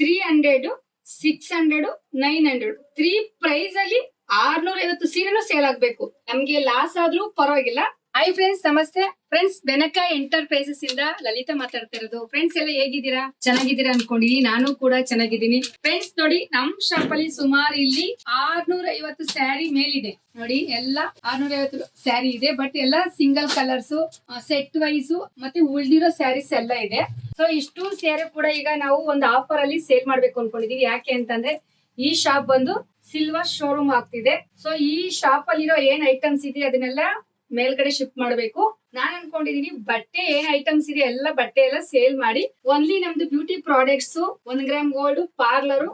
300, 600, 900 3 price ಅಲ್ಲಿ 650 ಸೀರೆನೂ sale ಆಗ್ಬೇಕು. ನಮ್ಗೆ ಲಾಸ್ ಆದ್ರೂ ಪರವಾಗಿಲ್ಲ. ಹೈ ಫ್ರೆಂಡ್ಸ್, ನಮಸ್ತೆ ಫ್ರೆಂಡ್ಸ್. ಬೆನಕ ಎಂಟರ್ಪ್ರೈಸಸ್ ಇಂದ ಲಲಿತಾ ಮಾತಾಡ್ತಾ ಇರೋದು. ಫ್ರೆಂಡ್ಸ್ ಎಲ್ಲ ಹೇಗಿದ್ದೀರಾ? ಚೆನ್ನಾಗಿದ್ದೀರಾ ಅನ್ಕೊಂಡಿದೀನಿ. ನಾನು ಕೂಡ ಚೆನ್ನಾಗಿದ್ದೀನಿ. ಫ್ರೆಂಡ್ಸ್ ನೋಡಿ, ನಮ್ ಶಾಪ್ ಅಲ್ಲಿ ಸುಮಾರು ಇಲ್ಲಿ 650 ಸ್ಯಾರಿ ಮೇಲಿದೆ ನೋಡಿ. ಎಲ್ಲ 650 ಸ್ಯಾರಿ ಇದೆ. ಬಟ್ ಎಲ್ಲ ಸಿಂಗಲ್ ಕಲರ್ಸ್, ಸೆಟ್ ವೈಸ್ ಮತ್ತೆ ಉಳ್ದಿರೋ ಸ್ಯಾರೀಸ್ ಎಲ್ಲ ಇದೆ. ಸೊ ಇಷ್ಟು ಸ್ಯಾರಿ ಕೂಡ ಈಗ ನಾವು ಒಂದು ಆಫರ್ ಅಲ್ಲಿ ಸೇಲ್ ಮಾಡ್ಬೇಕು ಅನ್ಕೊಂಡಿದೀವಿ. ಯಾಕೆ ಅಂತಂದ್ರೆ ಈ ಶಾಪ್ ಬಂದು ಸಿಲ್ವರ್ ಶೋರೂಮ್ ಆಗ್ತಿದೆ. ಸೊ ಈ ಶಾಪ್ ಅಲ್ಲಿರೋ ಏನ್ ಐಟಮ್ಸ್ ಇದೆ ಅದನ್ನೆಲ್ಲ ಮೇಲ್ಗಡೆ ಶಿಫ್ಟ್ ಮಾಡಬೇಕು. ನಾನ್ ಅನ್ಕೊಂಡಿದೀನಿ ಬಟ್ಟೆ ಏನ್ ಐಟಮ್ಸ್ ಇದೆ ಎಲ್ಲ ಬಟ್ಟೆ ಎಲ್ಲ ಸೇಲ್ ಮಾಡಿ ಓನ್ಲಿ ನಮ್ದು beauty products, 1 gram gold, parlour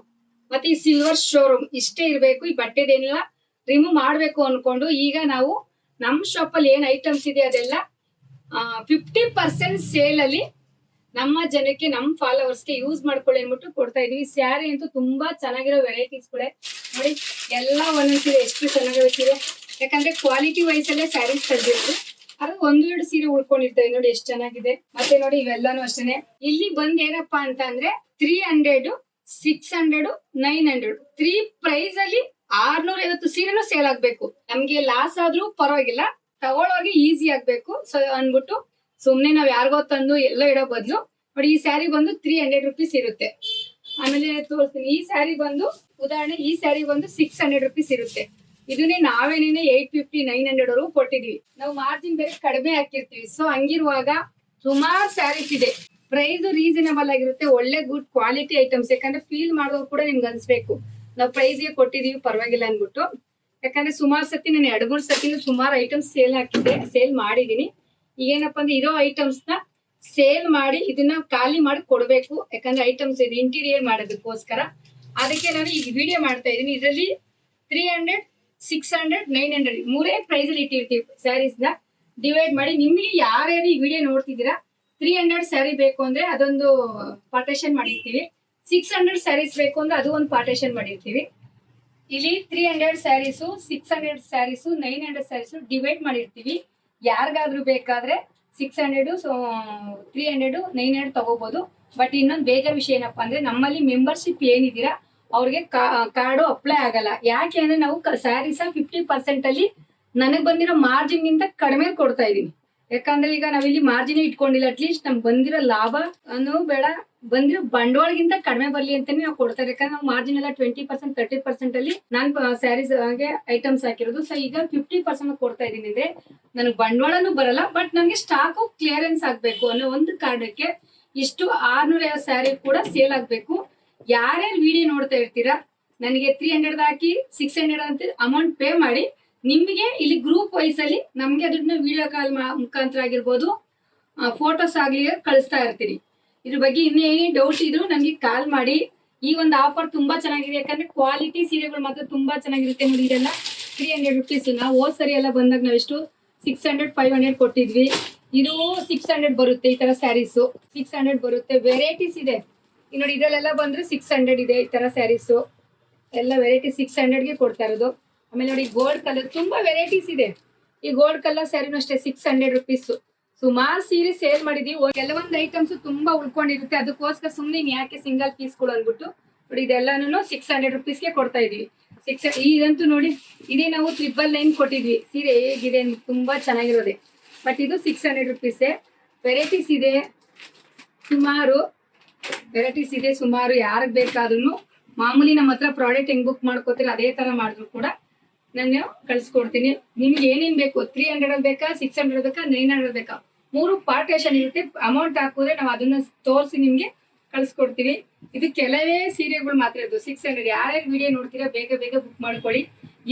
ಮತ್ತೆ ಈ ಸಿಲ್ವರ್ ಶೋರೂಮ್ ಇಷ್ಟೇ ಇರ್ಬೇಕು. ಈ ಬಟ್ಟೆದೇನೆಲ್ಲ ರಿಮೂವ್ ಮಾಡ್ಬೇಕು ಅನ್ಕೊಂಡು ಈಗ ನಾವು ನಮ್ ಶಾಪ್ ಅಲ್ಲಿ ಏನ್ ಐಟಮ್ಸ್ ಇದೆ ಅದೆಲ್ಲ 50% ಸೇಲ್ ಅಲ್ಲಿ ನಮ್ಮ ಜನಕ್ಕೆ, ನಮ್ ಫಾಲೋವರ್ಸ್ಗೆ ಯೂಸ್ ಮಾಡ್ಕೊಳ್ಳಿ ಅನ್ಬಿಟ್ಟು ಕೊಡ್ತಾ ಇದೀವಿ. ಸ್ಯಾರಿ ಅಂತೂ ತುಂಬಾ ಚೆನ್ನಾಗಿರೋ ವೆರೈಟೀಸ್ ಕೂಡ ನೋಡಿ. ಎಲ್ಲ ಒಂದೊಂದ್ ಸೀರೆ ಎಷ್ಟು ಚೆನ್ನಾಗಿರೋ ಸೀರೆ, ಯಾಕಂದ್ರೆ ಕ್ವಾಲಿಟಿ ವೈಸ್ ಅಲ್ಲೇ ಸ್ಯಾರೀಸ್ ತೆಗೆದಿರೋದು. ಅದು 1-2 ಸೀರೆ ಉಳ್ಕೊಂಡಿರ್ತವೆ ನೋಡಿ, ಎಷ್ಟು ಚೆನ್ನಾಗಿದೆ. ಮತ್ತೆ ನೋಡಿ ಇವೆಲ್ಲಾನು ಅಷ್ಟೇನೆ. ಇಲ್ಲಿ ಬಂದ್ ಏನಪ್ಪಾ ಅಂತ ಅಂದ್ರೆ 300, 600, 900 3 ಪ್ರೈಸ್ ಅಲ್ಲಿ 650 ಸೀರೆನೂ ಸೇಲ್ ಆಗ್ಬೇಕು. ನಮ್ಗೆ ಲಾಸ್ ಆದ್ರೂ ಪರವಾಗಿಲ್ಲ, ತಗೊಳ್ಳೋರ್ಗೆ ಈಸಿ ಆಗ್ಬೇಕು. ಸೊ ಅನ್ಬಿಟ್ಟು ಸುಮ್ನೆ ನಾವ್ ಯಾರಿಗೋ ತಂದು ಎಲ್ಲ ಇಡೋ ಬದ್ಲು ನೋಡಿ, ಈ ಸ್ಯಾರಿ ಬಂದು 300 ರುಪೀಸ್ ಇರುತ್ತೆ. ಆಮೇಲೆ ತೋರಿಸ್ತೀನಿ, ಈ ಸ್ಯಾರಿ ಬಂದು ಉದಾಹರಣೆ ಈ ಸ್ಯಾರಿ ಬಂದು 600 ರುಪೀಸ್ ಇರುತ್ತೆ. ಇದನ್ನೇ ನಾವೇನೇನೆ 850, 900 ವರೆಗೂ ಕೊಟ್ಟಿದೀವಿ. ನಾವು ಮಾರ್ಜಿನ್ ಬೇರೆ ಕಡಿಮೆ ಹಾಕಿರ್ತೀವಿ. ಸೊ ಹಂಗಿರುವಾಗ ಸುಮಾರು ಸ್ಯಾರೀಸ್ ಇದೆ. ಪ್ರೈಸ್ ರೀಸನಬಲ್ ಆಗಿರುತ್ತೆ. ಒಳ್ಳೆ ಗುಡ್ ಕ್ವಾಲಿಟಿ ಐಟಮ್ಸ್. ಯಾಕಂದ್ರೆ ಫೀಲ್ ಮಾಡೋರು ಕೂಡ ನಿಮ್ಗೆ ಅನ್ಸ್ಬೇಕು ನಾವು ಪ್ರೈಸ್ಗೆ ಕೊಟ್ಟಿದೀವಿ ಪರವಾಗಿಲ್ಲ ಅನ್ಬಿಟ್ಟು. ಯಾಕಂದ್ರೆ ಸುಮಾರು ಸತಿ ನಾನು 2-3 ಸತಿ ಸುಮಾರು ಐಟಮ್ಸ್ ಸೇಲ್ ಮಾಡಿದೀನಿ. ಏನಪ್ಪಾ ಅಂದ್ರೆ ಇರೋ ಐಟಮ್ಸ್ ನ ಸೇಲ್ ಮಾಡಿ ಇದನ್ನ ಖಾಲಿ ಮಾಡಿ ಕೊಡ್ಬೇಕು. ಯಾಕಂದ್ರೆ ಐಟಮ್ಸ್ ಇದು ಇಂಟೀರಿಯರ್ ಮಾಡೋದಕ್ಕೋಸ್ಕರ ಅದಕ್ಕೆ ನಾನು ಈಗ ವಿಡಿಯೋ ಮಾಡ್ತಾ ಇದೀನಿ. ಇದರಲ್ಲಿ 300, 600, 900 ಮೂರೇ ಪ್ರೈಸ್ ಅಲ್ಲಿ ಇಟ್ಟಿರ್ತೀವಿ. ಸ್ಯಾರೀಸ್ ನ ಡಿವೈಡ್ ಮಾಡಿ ನಿಮ್ಗೆ ಯಾರ್ಯಾರು ಈ ವಿಡಿಯೋ ನೋಡ್ತಿದ್ದೀರಾ 300 ಸ್ಯಾರಿ ಬೇಕು ಅಂದ್ರೆ ಅದೊಂದು ಪಾರ್ಟೇಷನ್ ಮಾಡಿರ್ತೀವಿ. 600 ಸ್ಯಾರೀಸ್ ಬೇಕು ಅಂದ್ರೆ ಅದು ಒಂದು ಪಾರ್ಟೇಷನ್ ಮಾಡಿರ್ತೀವಿ. ಇಲ್ಲಿ 300 ಸ್ಯಾರೀಸು, 600 ಸ್ಯಾರೀಸು, 900 ಸ್ಯಾರೀಸು ಡಿವೈಡ್ ಮಾಡಿರ್ತೀವಿ. ಯಾರಿಗಾದ್ರೂ ಬೇಕಾದ್ರೆ 600, 300, 900 ತಗೋಬಹುದು. ಬಟ್ ಇನ್ನೊಂದು ಬೇಜಾರ್ ವಿಷಯ ಏನಪ್ಪಾ ಅಂದ್ರೆ ನಮ್ಮಲ್ಲಿ ಮೆಂಬರ್ಶಿಪ್ ಏನಿದ್ದೀರಾ ಅವ್ರಿಗೆ ಕಾರ್ಡು ಅಪ್ಲೈ ಆಗಲ್ಲ. ಯಾಕೆ ಅಂದ್ರೆ ನಾವು ಸ್ಯಾರೀಸ 50% ಅಲ್ಲಿ ನನಗ್ ಬಂದಿರೋ ಮಾರ್ಜಿನ್ ಗಿಂತ ಕಡಿಮೆ ಕೊಡ್ತಾ ಇದೀನಿ. ಯಾಕಂದ್ರೆ ಈಗ ನಾವಿಲ್ಲಿ ಮಾರ್ಜಿನ್ ಇಟ್ಕೊಂಡಿಲ್ಲ. ಅಟ್ಲೀಸ್ಟ್ ನಮ್ಗೆ ಬಂದಿರೋ ಲಾಭ ಬೇಡ, ಬಂದಿರೋ ಬಂಡವಾಳಗಿಂತ ಕಡಿಮೆ ಬರ್ಲಿ ಅಂತಾನೆ ನಾವು ಕೊಡ್ತಾ ಇದ್ದೀವಿ. ಯಾಕಂದ್ರೆ ನಾವು ಮಾರ್ಜಿನ್ ಎಲ್ಲ 20%, 30% ಅಲ್ಲಿ ನಾನು ಸ್ಯಾರೀಸ್ ಹಾಗೆ ಐಟಮ್ಸ್ ಹಾಕಿರೋದು. ಸೊ ಈಗ 50% ಕೊಡ್ತಾ ಇದೀನಿ. ಅಂದ್ರೆ ನನಗೆ ಬಂಡವಾಳನೂ ಬರಲ್ಲ, ಬಟ್ ನನಗೆ ಸ್ಟಾಕು ಕ್ಲಿಯರೆನ್ಸ್ ಆಗ್ಬೇಕು ಅನ್ನೋ ಒಂದು ಕಾರಣಕ್ಕೆ ಇಷ್ಟು 650 ಸ್ಯಾರಿ ಕೂಡ ಸೇಲ್ ಆಗ್ಬೇಕು. ಯಾರ್ಯಾರು ವಿಡಿಯೋ ನೋಡ್ತಾ ಇರ್ತೀರಾ ನನಗೆ 300 ಹಾಕಿ 600 ಅಂತ ಅಮೌಂಟ್ ಪೇ ಮಾಡಿ ನಿಮ್ಗೆ ಇಲ್ಲಿ ಗ್ರೂಪ್ ವೈಸ್ ಅಲ್ಲಿ ನಮ್ಗೆ ಅದನ್ನ ವಿಡಿಯೋ ಕಾಲ್ ಮುಖಾಂತರ ಆಗಿರ್ಬೋದು, ಫೋಟೋಸ್ ಆಗ್ಲಿ ಕಳಿಸ್ತಾ ಇರ್ತೀನಿ. ಇದ್ರ ಬಗ್ಗೆ ಇನ್ನೇನೇ ಡೌಟ್ ಇದ್ರು ನನಗೆ ಕಾಲ್ ಮಾಡಿ. ಈ ಒಂದು ಆಫರ್ ತುಂಬಾ ಚೆನ್ನಾಗಿದೆ. ಯಾಕಂದ್ರೆ ಕ್ವಾಲಿಟಿ ಸೀರೆಗಳು ಮಾತ್ರ ತುಂಬಾ ಚೆನ್ನಾಗಿರುತ್ತೆ ನೋಡಿ. ಇದೆಲ್ಲ 300 ರುಪೀಸ್. ನಾವು ಹೋದ್ ಸರಿ ಎಲ್ಲ ಬಂದಾಗ ನಾವೆಷ್ಟು 600, 500 ಕೊಟ್ಟಿದ್ವಿ. ಇದು 600 ಬರುತ್ತೆ. ಈ ತರ ಸ್ಯಾರೀಸು 600 ಬರುತ್ತೆ. ವೆರೈಟೀಸ್ ಇದೆ ನೋಡಿ. ಇದ್ರಲ್ಲೆಲ್ಲ ಬಂದ್ರೆ 600 ಇದೆ. ಈ ತರ ಸ್ಯಾರೀಸು ಎಲ್ಲ ವೆರೈಟಿ 600ಗೆ ಕೊಡ್ತಾ ಇರೋದು. ಆಮೇಲೆ ನೋಡಿ ಗೋಲ್ಡ್ ಕಲರ್ ತುಂಬಾ ವೆರೈಟೀಸ್ ಇದೆ. ಈ ಗೋಲ್ಡ್ ಕಲರ್ ಸ್ಯಾರಿನೂ ಅಷ್ಟೇ 600 ರುಪೀಸ್. ಸುಮಾರು ಸೀರೆ ಸೇಲ್ ಮಾಡಿದೀವಿ. ಕೆಲವೊಂದು ಐಟಮ್ಸ್ ತುಂಬಾ ಉಳ್ಕೊಂಡಿರುತ್ತೆ. ಅದಕ್ಕೋಸ್ಕರ ಸುಮ್ನೆ ಯಾಕೆ ಸಿಂಗಲ್ ಪೀಸ್ಗಳು ಅಂದ್ಬಿಟ್ಟು ನೋಡಿ ಇದೆಲ್ಲಾನು 600 ರುಪೀಸ್ಗೆ ಕೊಡ್ತಾ ಇದೀವಿ. ಇದಂತೂ ನೋಡಿ, ಇದೇ ನಾವು 999 ಕೊಟ್ಟಿದ್ವಿ. ಸೀರೆ ಹೇಗಿದೆ ತುಂಬಾ ಚೆನ್ನಾಗಿರೋದೆ. ಬಟ್ ಇದು 600 ರುಪೀಸ್. ವೆರೈಟೀಸ್ ಇದೆ, ಸುಮಾರು ವೆರೈಟೀಸ್ ಇದೆ. ಸುಮಾರು ಯಾರಿಗೆ ಬೇಕಾದ್ರೂ ಮಾಮೂಲಿ ನಮ್ಮ ಹತ್ರ ಪ್ರಾಡಕ್ಟ್ ಹೆಂಗ್ ಬುಕ್ ಮಾಡ್ಕೋತೀರ ಅದೇ ತರ ಮಾಡಿದ್ರು ಕೂಡ ನಾನು ಕಳ್ಸಿಕೊಡ್ತೀನಿ. ನಿಮ್ಗೆ ಏನೇನ್ ಬೇಕು, 300 ಬೇಕಾ, 600 ಬೇಕಾ, 900 ಬೇಕಾ, 3 ಪಾರ್ಟೇಷನ್ ಇರುತ್ತೆ. ಅಮೌಂಟ್ ಹಾಕಿದ್ರೆ ನಾವು ಅದನ್ನ ತೋರಿಸಿ ನಿಮ್ಗೆ ಕಳ್ಸಿಕೊಡ್ತೀವಿ. ಇದು ಕೆಲವೇ ಸೀರೆಗಳು ಮಾತ್ರ ಇದು 600. ಯಾರ್ಯಾರು ವಿಡಿಯೋ ನೋಡ್ತೀರಾ ಬೇಗ ಬೇಗ ಬುಕ್ ಮಾಡ್ಕೊಳ್ಳಿ.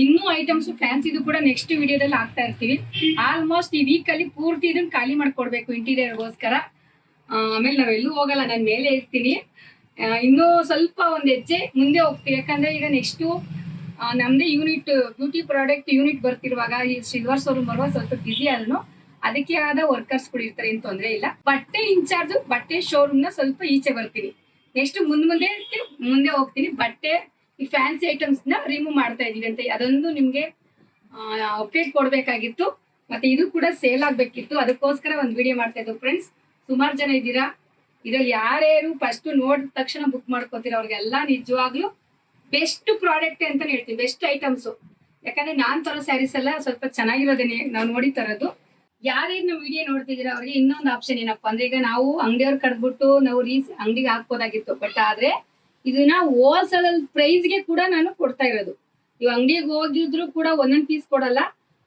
ಇನ್ನೂ ಐಟಮ್ಸ್ ಫ್ಯಾನ್ಸಿದು ಕೂಡ ನೆಕ್ಸ್ಟ್ ವಿಡಿಯೋದಲ್ಲಿ ಹಾಕ್ತಾ ಇರ್ತೀವಿ. ಆಲ್ಮೋಸ್ಟ್ ಈ ವೀಕ್ ಅಲ್ಲಿ ಪೂರ್ತಿ ಇದನ್ನ ಖಾಲಿ ಮಾಡ್ಕೊಡ್ಬೇಕು ಇಂಟೀರಿಯರ್ಗೋಸ್ಕರ. ಆಮೇಲೆ ನಾವೆಲ್ಲೂ ಹೋಗಲ್ಲ, ನಾನು ಮೇಲೆ ಇರ್ತೀನಿ. ಇನ್ನೂ ಸ್ವಲ್ಪ ಒಂದ್ ಹೆಜ್ಜೆ ಮುಂದೆ ಹೋಗ್ತೀವಿ. ಯಾಕಂದ್ರೆ ಈಗ ನೆಕ್ಸ್ಟ್ ನಮ್ದೇ ಯೂನಿಟ್, ಬ್ಯೂಟಿ ಪ್ರಾಡಕ್ಟ್ ಯೂನಿಟ್ ಬರ್ತಿರುವಾಗ ಈ ಸಿಲ್ವರ್ ಶೋರೂಮ್ ಬರುವಾಗ ಸ್ವಲ್ಪ ಬಿಸಿ ಆದ್ರೂ ಅದಕ್ಕೆ ಆದ ವರ್ಕರ್ಸ್ ಕೂಡ ಇರ್ತಾರೆ, ಏನ್ ತೊಂದ್ರೆ ಇಲ್ಲ. ಬಟ್ಟೆ ಇನ್ಚಾರ್ಜ್ ಬಟ್ಟೆ ಶೋರೂಮ್ ನ ಸ್ವಲ್ಪ ಈಚೆ ಬರ್ತೀನಿ. ನೆಕ್ಸ್ಟ್ ಮುಂದೆ ಹೋಗ್ತೀನಿ. ಬಟ್ಟೆ ಈ ಫ್ಯಾನ್ಸಿ ಐಟಮ್ಸ್ ನ ರಿಮೂವ್ ಮಾಡ್ತಾ ಇದೀವಿ ಅಂತ ಅದೊಂದು ನಿಮ್ಗೆ ಅಪ್ಡೇಟ್ ಕೊಡ್ಬೇಕಾಗಿತ್ತು. ಮತ್ತೆ ಇದು ಕೂಡ ಸೇಲ್ ಆಗ್ಬೇಕಿತ್ತು. ಅದಕ್ಕೋಸ್ಕರ ಒಂದು ವಿಡಿಯೋ ಮಾಡ್ತಾ ಇದ್ದು ಫ್ರೆಂಡ್ಸ್. ಸುಮಾರು ಜನ ಇದ್ದೀರಾ, ಇದ್ರಲ್ಲಿ ಯಾರ್ಯಾರು ಫಸ್ಟ್ ನೋಡಿದ ತಕ್ಷಣ ಬುಕ್ ಮಾಡ್ಕೋತೀರ ಅವ್ರಿಗೆಲ್ಲ ನಿಜವಾಗ್ಲೂ ಬೆಸ್ಟ್ ಪ್ರಾಡಕ್ಟ್ ಅಂತಾನೆ ಹೇಳ್ತೀನಿ, ಬೆಸ್ಟ್ ಐಟಮ್ಸ್. ಯಾಕಂದ್ರೆ ನಾನ್ ತರೋ ಸ್ಯಾರೀಸ್ ಎಲ್ಲ ಸ್ವಲ್ಪ ಚೆನ್ನಾಗಿರೋದೇನೆ ನಾವು ನೋಡಿ ತರೋದು. ಯಾರ್ಯಾರು ನಮ್ಮ ವಿಡಿಯೋ ನೋಡ್ತಿದ್ದೀರಾ ಅವ್ರಿಗೆ ಇನ್ನೊಂದು ಆಪ್ಷನ್ ಏನಪ್ಪಾ ಅಂದ್ರೆ, ಈಗ ನಾವು ಅಂಗಡಿಯವ್ರು ಕಡ್ಬಿಟ್ಟು ನಾವು ಅಂಗಡಿಗೆ ಹಾಕ್ಬೋದಾಗಿತ್ತು, ಬಟ್ ಆದ್ರೆ ಇದನ್ನ ಹೋಲ್ಸೇಲ್ ಪ್ರೈಸ್ಗೆ ಕೂಡ ನಾನು ಕೊಡ್ತಾ ಇರೋದು. ನೀವು ಅಂಗಡಿಗೆ ಹೋಗಿದ್ರು ಕೂಡ ಒಂದೊಂದ್ ಪೀಸ್ ಕೊಡಲ್ಲ,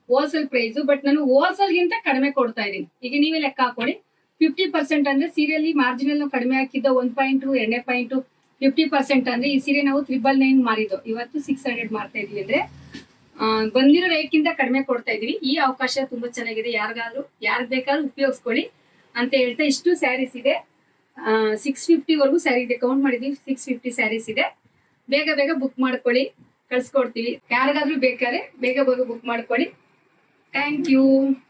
ಹೋಲ್ಸೇಲ್ ಪ್ರೈಸ್. ಬಟ್ ನಾನು ಹೋಲ್ಸೇಲ್ ಗಿಂತ ಕಡಿಮೆ ಕೊಡ್ತಾ ಇದೀನಿ. ಈಗ ನೀವೇ ಲೆಕ್ಕ ಹಾಕೊಳ್ಳಿ, 50% ಅಂದ್ರೆ ಸೀರೆಯಲ್ಲಿ ಮಾರ್ಜಿನಲ್ ಕಡಿಮೆ ಹಾಕಿದ್ದ 1 ಪಾಯಿಂಟ್ 2 ಪಾಯಿಂಟ್ 50% ಅಂದ್ರೆ ಈ ಸೀರೆ ನಾವು 999 ಮಾರಿದ್ದು, ಇವತ್ತು 600 ಮಾರ್ತಾ ಇದೀವಿ. ಅಂದ್ರೆ ಬಂದಿರೋ ರೇಟ್ ಗಿಂತ ಕಡಿಮೆ ಕೊಡ್ತಾ ಇದೀವಿ. ಈ ಅವಕಾಶ ತುಂಬಾ ಚೆನ್ನಾಗಿದೆ, ಯಾರು ಬೇಕಾದ್ರೂ ಉಪಯೋಗಿಸ್ಕೊಳ್ಳಿ ಅಂತ ಹೇಳ್ತಾ, ಇಷ್ಟು ಸ್ಯಾರೀಸ್ ಇದೆ. 650 ವರೆಗೂ ಸ್ಯಾರಿ ಇದೆ, ಕೌಂಟ್ ಮಾಡಿದೀವಿ. 650 ಸ್ಯಾರೀಸ್ ಇದೆ. ಬೇಗ ಬೇಗ ಬುಕ್ ಮಾಡ್ಕೊಳ್ಳಿ, ಕಳ್ಸ್ಕೊಡ್ತೀವಿ. ಯಾರಿಗಾದ್ರೂ ಬೇಕಾದ್ರೆ ಬೇಗ ಬೇಗ ಬುಕ್ ಮಾಡ್ಕೊಳ್ಳಿ. Thank you.